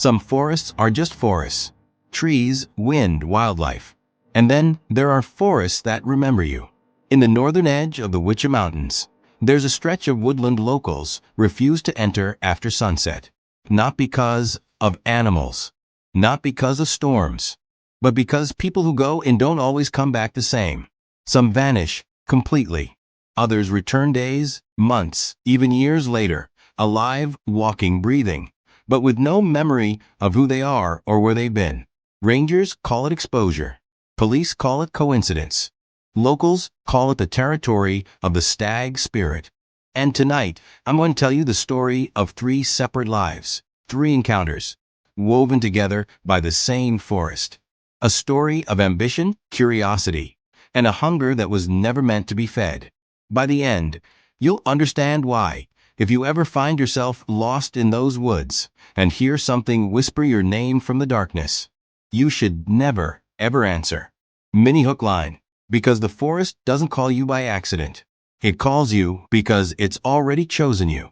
Some forests are just forests. Trees, wind, wildlife. And then there are forests that remember you. In the northern edge of the Wichita Mountains, there's a stretch of woodland locals refuse to enter after sunset. Not because of animals, not because of storms, but because people who go and don't always come back the same. Some vanish completely. Others return days, months, even years later, alive, walking, breathing, but with no memory of who they are or where they've been. Rangers call it exposure. Police call it coincidence. Locals call it the territory of the stag spirit. And tonight, I'm going to tell you the story of three separate lives, three encounters, woven together by the same forest. A story of ambition, curiosity, and a hunger that was never meant to be fed. By the end, you'll understand why, if you ever find yourself lost in those woods and hear something whisper your name from the darkness, you should never, ever answer. Mini hook line. Because the forest doesn't call you by accident. It calls you because it's already chosen you.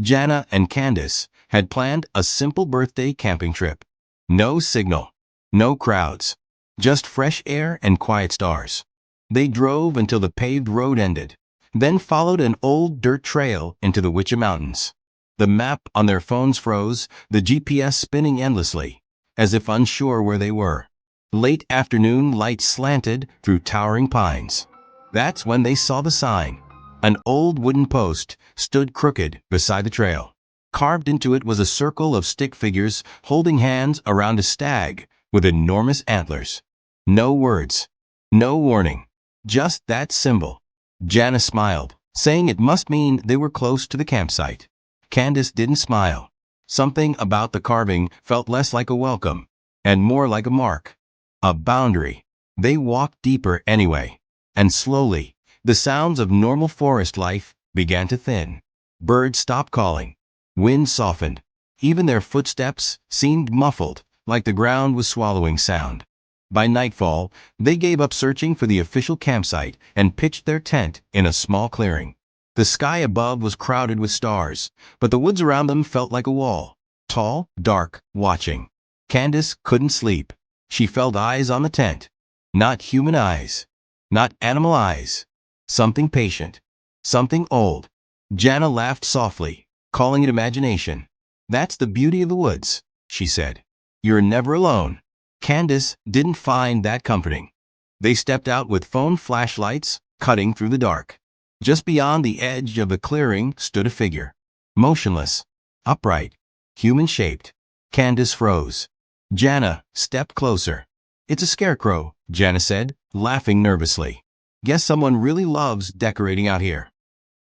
Jana and Candace had planned a simple birthday camping trip. No signal, no crowds, just fresh air and quiet stars. They drove until the paved road ended, then followed an old dirt trail into the Wichita Mountains. The map on their phones froze, the GPS spinning endlessly, as if unsure where they were. Late afternoon light slanted through towering pines. That's when they saw the sign. An old wooden post stood crooked beside the trail. Carved into it was a circle of stick figures holding hands around a stag with enormous antlers. No words, no warning, just that symbol. Jana smiled, saying it must mean they were close to the campsite. Candace didn't smile. Something about the carving felt less like a welcome and more like a mark. A boundary. They walked deeper anyway. And slowly, the sounds of normal forest life began to thin. Birds stopped calling. Wind softened. Even their footsteps seemed muffled, like the ground was swallowing sound. By nightfall, they gave up searching for the official campsite and pitched their tent in a small clearing. The sky above was crowded with stars, but the woods around them felt like a wall. Tall, dark, watching. Candace couldn't sleep. She felt eyes on the tent. Not human eyes. Not animal eyes. Something patient. Something old. Jana laughed softly, calling it imagination. That's the beauty of the woods, she said. You're never alone. Candace didn't find that comforting. They stepped out with phone flashlights, cutting through the dark. Just beyond the edge of the clearing stood a figure. Motionless. Upright. Human-shaped. Candace froze. Jana stepped closer. It's a scarecrow, Jana said, laughing nervously. Guess someone really loves decorating out here.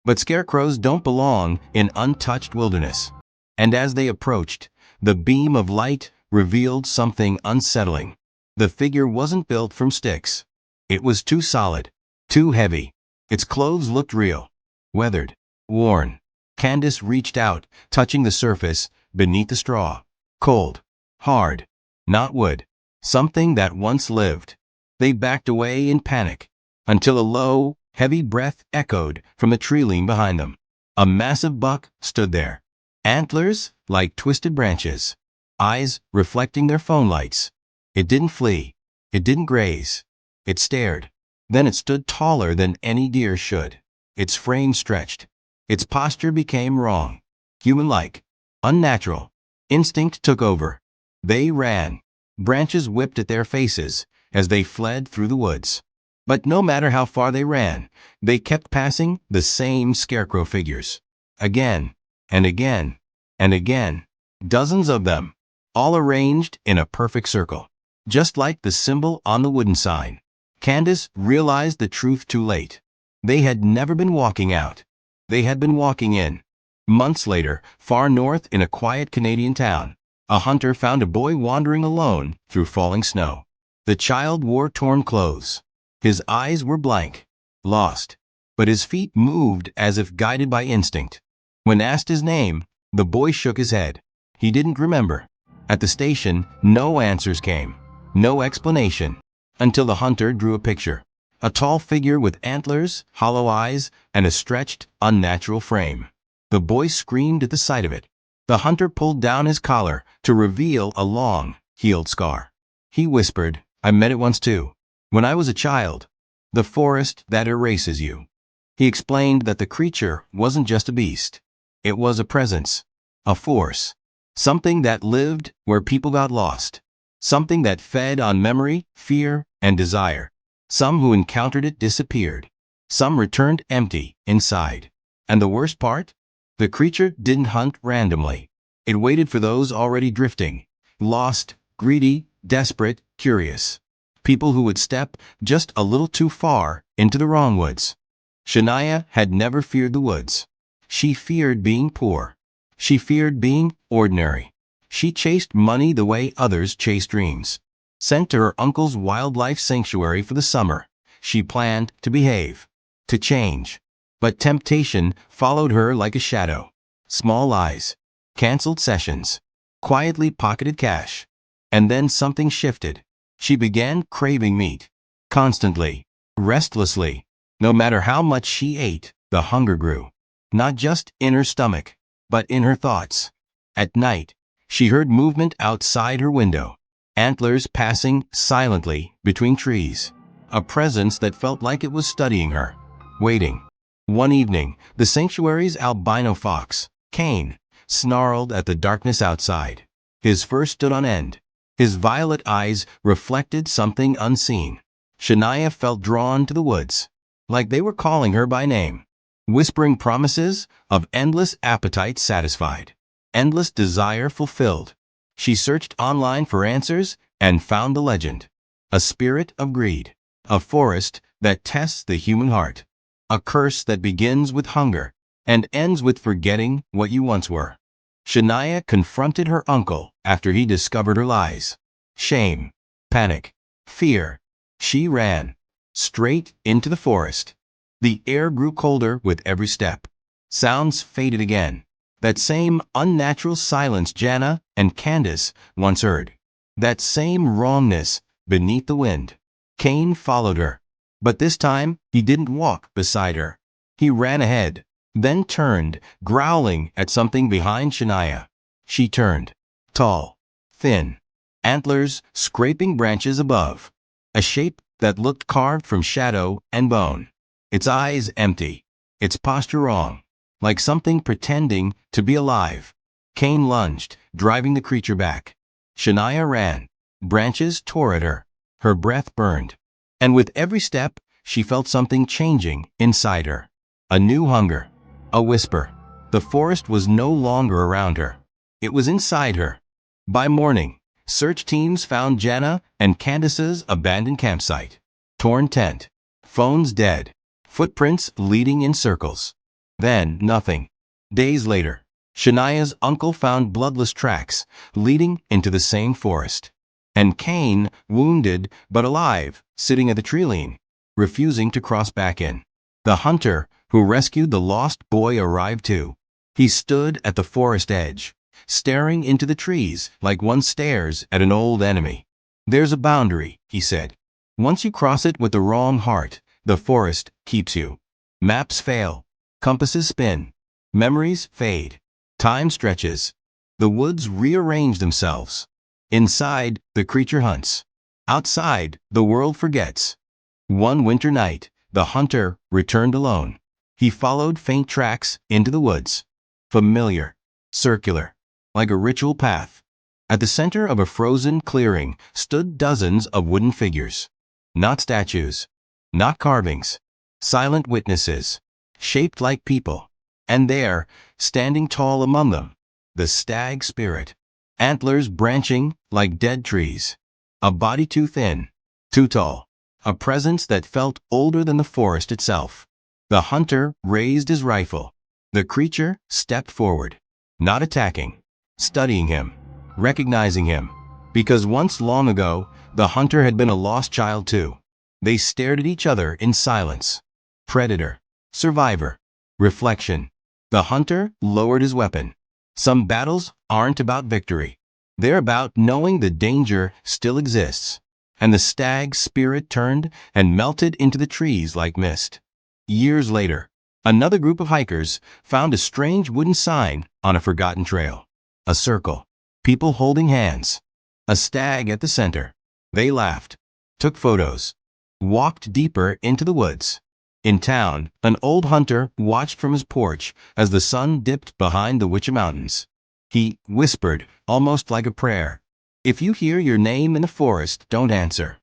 But scarecrows don't belong in untouched wilderness. And as they approached, the beam of light revealed something unsettling. The figure wasn't built from sticks. It was too solid, too heavy. Its clothes looked real, weathered, worn. Candace reached out, touching the surface beneath the straw. Cold, hard, not wood. Something that once lived. They backed away in panic, until a low, heavy breath echoed from the tree line behind them. A massive buck stood there. Antlers like twisted branches. Eyes reflecting their phone lights. It didn't flee. It didn't graze. It stared. Then it stood taller than any deer should. Its frame stretched. Its posture became wrong. Human-like. Unnatural. Instinct took over. They ran. Branches whipped at their faces as they fled through the woods. But no matter how far they ran, they kept passing the same scarecrow figures. Again, and again, and again. Dozens of them, all arranged in a perfect circle. Just like the symbol on the wooden sign. Candace realized the truth too late. They had never been walking out. They had been walking in. Months later, far north in a quiet Canadian town, a hunter found a boy wandering alone through falling snow. The child wore torn clothes. His eyes were blank, lost, but his feet moved as if guided by instinct. When asked his name, the boy shook his head. He didn't remember. At the station, no answers came, no explanation, until the hunter drew a picture. A tall figure with antlers, hollow eyes, and a stretched, unnatural frame. The boy screamed at the sight of it. The hunter pulled down his collar to reveal a long, healed scar. He whispered, "I met it once too. When I was a child. The forest that erases you." He explained that the creature wasn't just a beast. It was a presence, a force, something that lived where people got lost, something that fed on memory, fear, and desire. Some who encountered it disappeared. Some returned empty inside. And the worst part? The creature didn't hunt randomly. It waited for those already drifting, lost, greedy, desperate, curious. People who would step just a little too far into the wrong woods. Shania had never feared the woods. She feared being poor. She feared being ordinary. She chased money the way others chased dreams. Sent to her uncle's wildlife sanctuary for the summer, she planned to behave, to change. But temptation followed her like a shadow. Small lies, canceled sessions, quietly pocketed cash. And then something shifted. She began craving meat. Constantly, restlessly. No matter how much she ate, the hunger grew. Not just in her stomach, but in her thoughts. At night, she heard movement outside her window. Antlers passing silently between trees. A presence that felt like it was studying her, waiting. One evening, the sanctuary's albino fox, Cain, snarled at the darkness outside. His fur stood on end. His violet eyes reflected something unseen. Shania felt drawn to the woods, like they were calling her by name, whispering promises of endless appetite satisfied, endless desire fulfilled. She searched online for answers and found the legend. A spirit of greed, a forest that tests the human heart, a curse that begins with hunger and ends with forgetting what you once were. Shania confronted her uncle after he discovered her lies. Shame, panic, fear. She ran straight into the forest. The air grew colder with every step. Sounds faded again. That same unnatural silence Jana and Candace once heard. That same wrongness beneath the wind. Cain followed her. But this time, he didn't walk beside her. He ran ahead, then turned, growling at something behind Shania. She turned. Tall, thin, antlers scraping branches above. A shape that looked carved from shadow and bone. Its eyes empty, its posture wrong, like something pretending to be alive. Cain lunged, driving the creature back. Shania ran. Branches tore at her. Her breath burned. And with every step, she felt something changing inside her. A new hunger. A whisper. The forest was no longer around her. It was inside her. By morning, search teams found Jana and Candace's abandoned campsite. Torn tent. Phones dead. Footprints leading in circles. Then nothing. Days later, Shania's uncle found bloodless tracks leading into the same forest. And Cain, wounded but alive, sitting at the tree refusing to cross back in. The hunter who rescued the lost boy arrived too. He stood at the forest edge, staring into the trees like one stares at an old enemy. "There's a boundary," he said. "Once you cross it with the wrong heart, the forest keeps you. Maps fail, compasses spin, memories fade, time stretches. The woods rearrange themselves. Inside, the creature hunts. Outside, the world forgets." One winter night, the hunter returned alone. He followed faint tracks into the woods. Familiar, circular, like a ritual path. At the center of a frozen clearing stood dozens of wooden figures. Not statues, not carvings. Silent witnesses, shaped like people. And there, standing tall among them, the stag spirit. Antlers branching like dead trees. A body too thin, too tall. A presence that felt older than the forest itself. The hunter raised his rifle. The creature stepped forward, not attacking, studying him, recognizing him. Because once long ago, the hunter had been a lost child too. They stared at each other in silence. Predator, survivor, reflection. The hunter lowered his weapon. Some battles aren't about victory. They're about knowing the danger still exists. And the stag spirit turned and melted into the trees like mist. Years later, another group of hikers found a strange wooden sign on a forgotten trail. A circle. People holding hands. A stag at the center. They laughed, took photos, walked deeper into the woods. In town, an old hunter watched from his porch as the sun dipped behind the Witch Mountains. He whispered, almost like a prayer, "If you hear your name in the forest, don't answer."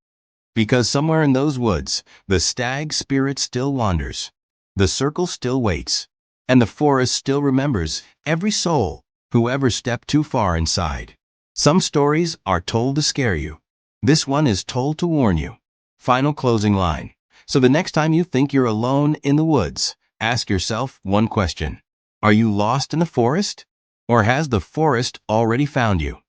Because somewhere in those woods, the stag spirit still wanders. The circle still waits. And the forest still remembers every soul who ever stepped too far inside. Some stories are told to scare you. This one is told to warn you. Final closing line. So the next time you think you're alone in the woods, ask yourself one question. Are you lost in the forest? Or has the forest already found you?